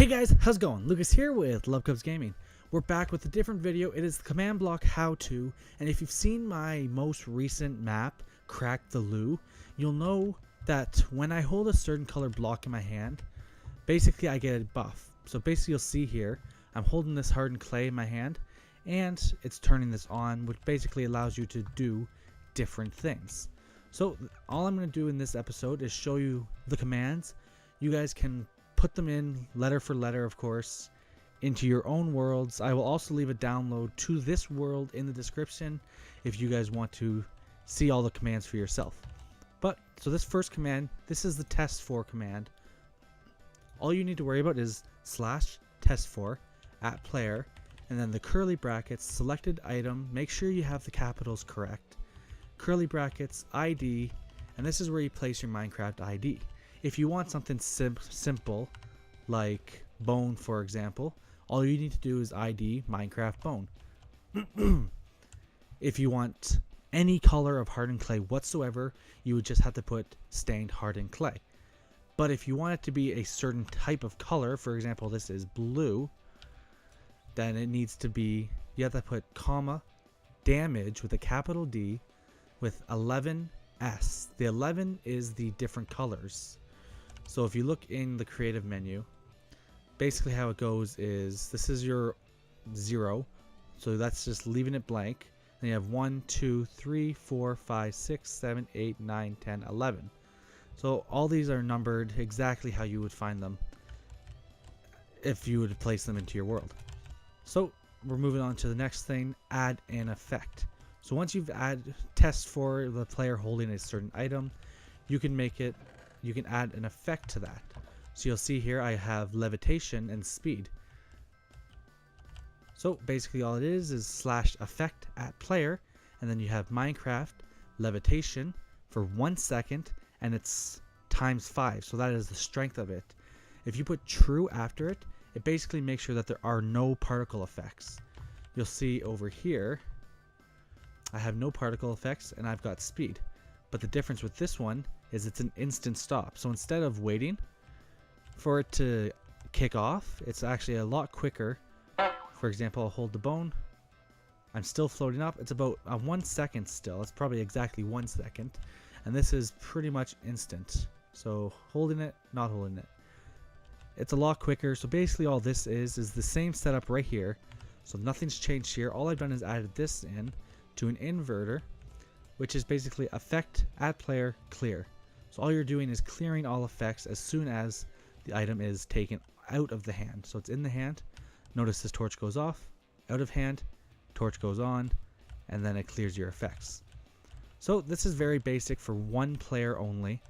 Hey guys, how's it going? Lucas here with Love Cubs Gaming. We're back with a different video. It is the command block how-to, and if you've seen my most recent map, Crack the Loo, you'll know that when I hold a certain color block in my hand, basically I get a buff. So basically you'll see here, I'm holding this hardened clay in my hand, and it's turning this on, which basically allows you to do different things. So all I'm going to do in this episode is show you the commands. You guys can put them in letter for letter, of course, into your own worlds. I will also leave a download to this world in the description if you guys want to see all the commands for yourself. But so this first command, this is the test4 command. All you need to worry about is /test4 at player, and then the curly brackets, selected item, make sure you have the capitals correct, curly brackets, ID, and this is where you place your Minecraft ID. If you want something simple, like bone for example, all you need to do is ID Minecraft bone. If you want any color of hardened clay whatsoever, you would just have to put stained hardened clay. But if you want it to be a certain type of color, for example this is blue, then it needs to be, you have to put comma, damage with a capital D with 11S. The 11 is the different colors. So if you look in the creative menu, basically how it goes is, this is your 0, so that's just leaving it blank. Then you have 1, 2, 3, 4, 5, 6, 7, 8, 9, 10, 11. So all these are numbered exactly how you would find them if you would place them into your world. So we're moving on to the next thing, add an effect. So once you've added test for the player holding a certain item, you can add an effect to that. So you'll see here I have levitation and speed. So basically all it is /effect at player, and then you have Minecraft levitation for 1 second, and it's ×5, so that is the strength of it. If you put true after it, it basically makes sure that there are no particle effects. You'll see over here I have no particle effects and I've got speed. But the difference with this one is it's an instant stop. So instead of waiting for it to kick off, it's actually a lot quicker. For example, I'll hold the bone. I'm still floating up. It's about 1 second still. It's probably exactly 1 second. And this is pretty much instant. So holding it, not holding it. It's a lot quicker. So basically all this is the same setup right here. So nothing's changed here. All I've done is added this in to an inverter, which is basically effect at player clear. So all you're doing is clearing all effects as soon as the item is taken out of the hand. So it's in the hand, notice this torch goes off, out of hand, torch goes on, and then it clears your effects. So this is very basic for one player only,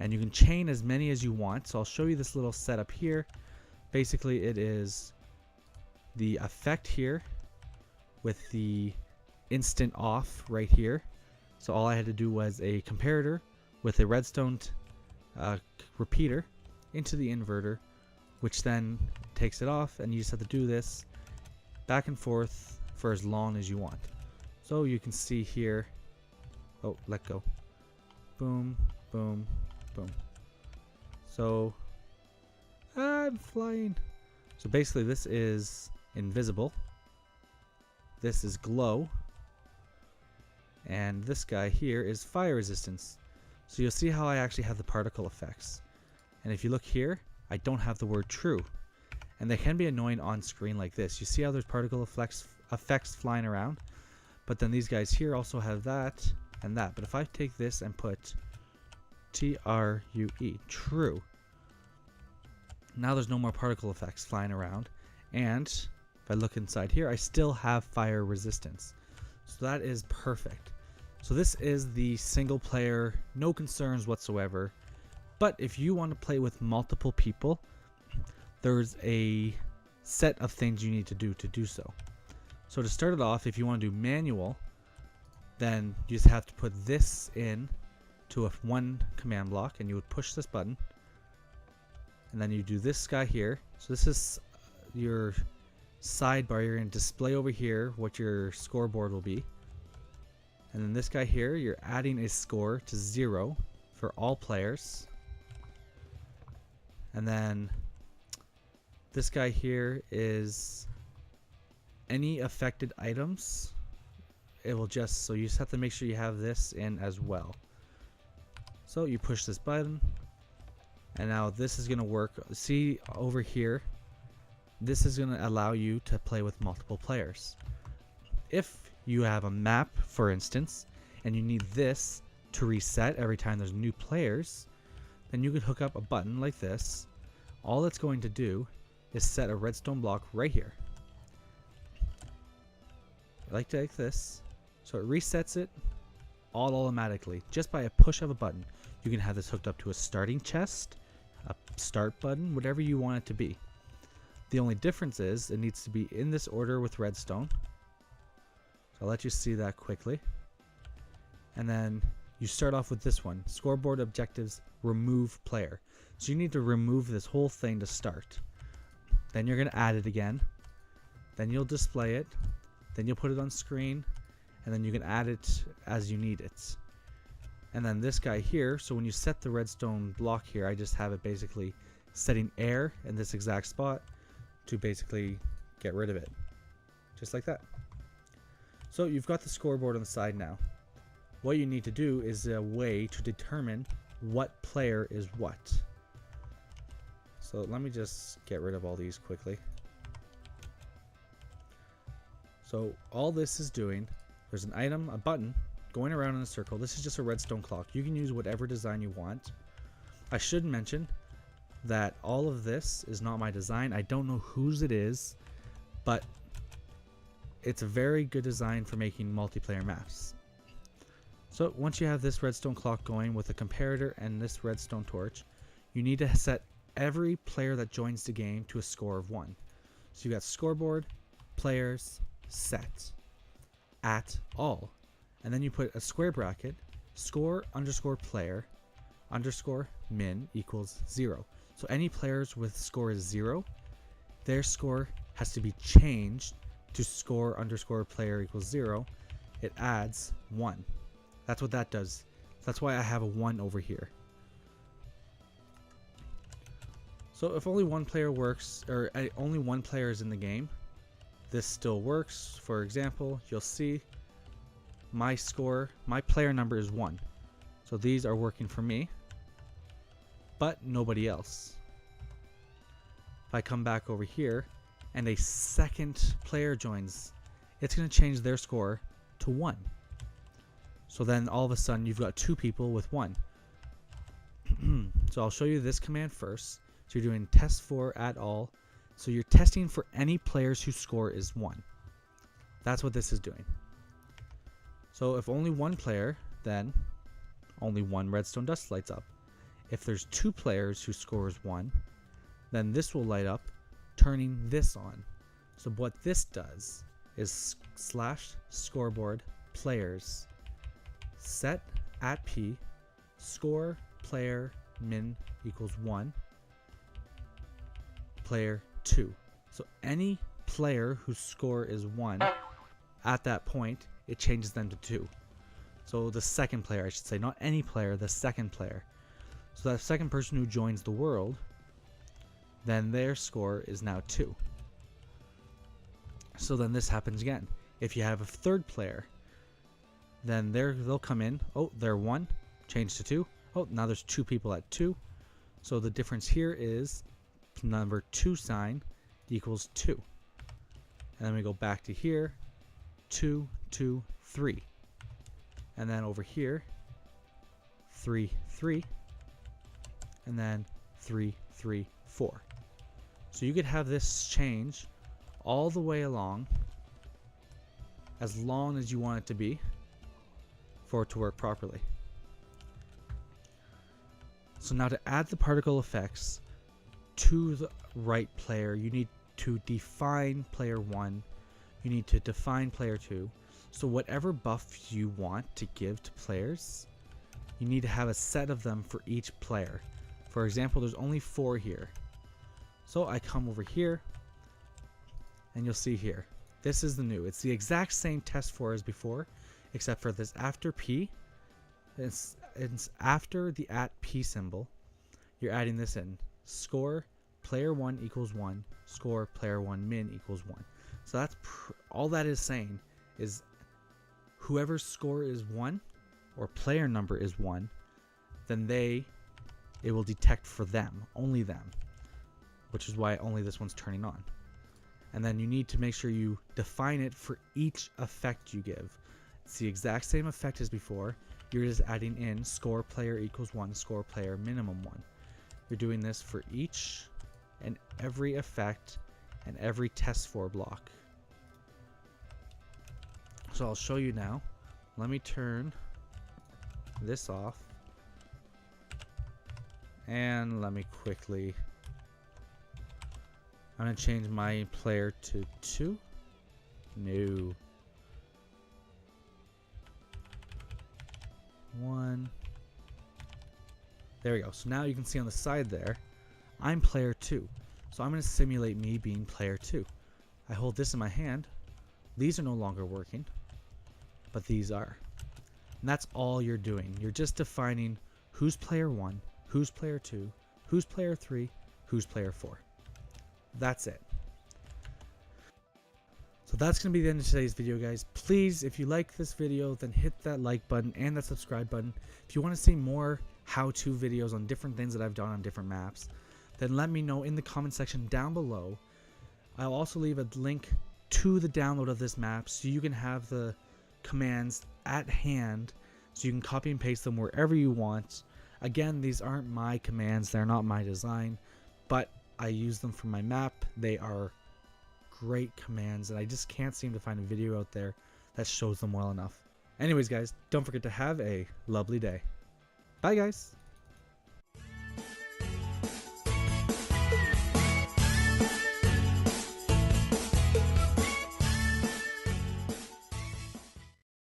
and you can chain as many as you want. So I'll show you this little setup here. Basically it is the effect here with the instant off right here. So all I had to do was a comparator with a redstone repeater into the inverter, which then takes it off, and you just have to do this back and forth for as long as you want. So you can see here, oh, let go, boom, boom, boom. So I'm flying. So basically this is invisible, this is glow, and this guy here is fire resistance. So you'll see how I actually have the particle effects. And if you look here, I don't have the word true. And they can be annoying on screen like this. You see how there's particle effects flying around? But then these guys here also have that and that. But if I take this and put TRUE, true, now there's no more particle effects flying around. And if I look inside here, I still have fire resistance. So that is perfect. So this is the single player, no concerns whatsoever. But if you want to play with multiple people, there's a set of things you need to do so. So to start it off, if you want to do manual, then you just have to put this in to one command block, and you would push this button, and then you do this guy here. So this is your sidebar. You're going to display over here what your scoreboard will be. And then this guy here, you're adding a score to 0 for all players. And then This guy here is any affected items. It will just, so you just have to make sure you have this in as well. So you push this button, and now this is going to work. See over here, this is going to allow you to play with multiple players. If you have a map, for instance, and you need this to reset every time there's new players, then you could hook up a button like this. All it's going to do is set a redstone block right here. Like this. So it resets it all automatically just by a push of a button. You can have this hooked up to a starting chest, a start button, whatever you want it to be. The only difference is it needs to be in this order with redstone. So I'll let you see that quickly. And then you start off with this one, scoreboard objectives, remove player. So you need to remove this whole thing to start. Then you're going to add it again. Then you'll display it. Then you'll put it on screen. And then you can add it as you need it. And then this guy here, so when you set the redstone block here, I just have it basically setting air in this exact spot to basically get rid of it. Just like that. So you've got the scoreboard on the side now. What you need to do is a way to determine what player is what. So let me just get rid of all these quickly. So all this is doing, there's an item, a button, going around in a circle. This is just a redstone clock. You can use whatever design you want. I should mention that all of this is not my design. I don't know whose it is, but it's a very good design for making multiplayer maps. So once you have this redstone clock going with a comparator and this redstone torch, you need to set every player that joins the game to a score of 1. So you got scoreboard, players, set, at all. And then you put a square bracket, score underscore player underscore min equals 0. So any players with score is 0, their score has to be changed to score underscore player equals 0. It adds 1. That's what that does. That's why I have a 1 over here. So if only one player works, or only one player is in the game, this still works. For example, you'll see my score, my player number is 1. So these are working for me, but nobody else. If I come back over here and a second player joins, it's going to change their score to 1. So then all of a sudden you've got 2 people with 1. So I'll show you this command first. So you're doing test for at all. So you're testing for any players whose score is 1. That's what this is doing. So if only one player, then only one redstone dust lights up. If there's 2 players whose score is 1, then this will light up, turning this on. So what this does is slash scoreboard players set at p score player min equals 1 player 2. So any player whose score is 1 at that point, it changes them to 2. So the second player, I should say, not any player, the second player. So that second person who joins the world, then their score is now 2. So then this happens again. If you have a third player, then they'll come in. Oh, they're 1, change to 2. Oh, now there's 2 people at 2. So the difference here is number 2 sign equals 2. And then we go back to here, 2, 2, 3. And then over here, 3, 3. And then 3, 3, 4. So you could have this change all the way along as long as you want it to be for it to work properly. So now to add the particle effects to the right player, you need to define player 1, you need to define player 2. So whatever buffs you want to give to players, you need to have a set of them for each player. For example, there's only 4 here. So I come over here, and you'll see here, this is the new. It's the exact same test for as before, except for this after P, it's after the at P symbol, you're adding this in. Score player 1 equals 1, score player 1 min equals 1. So that's all that is saying is whoever's score is 1 or player number is 1, then it will detect for them, only them, which is why only this one's turning on. And then you need to make sure you define it for each effect you give. It's the exact same effect as before. You're just adding in score player equals 1, score player minimum 1. You're doing this for each and every effect and every test for block. So I'll show you now. Let me turn this off. And let me quickly, I'm going to change my player to 2. No. 1. There we go. So now you can see on the side there, I'm player 2. So I'm going to simulate me being player 2. I hold this in my hand. These are no longer working, but these are. And that's all you're doing. You're just defining who's player 1, who's player 2, who's player 3, who's player 4. That's it. So that's going to be the end of today's video, guys. Please, if you like this video, then hit that like button and that subscribe button. If you want to see more how-to videos on different things that I've done on different maps, then let me know in the comment section down below. I'll also leave a link to the download of this map so you can have the commands at hand so you can copy and paste them wherever you want. Again, these aren't my commands, they're not my design, but I use them for my map. They are great commands and I just can't seem to find a video out there that shows them well enough. Anyways, guys, don't forget to have a lovely day. Bye, guys.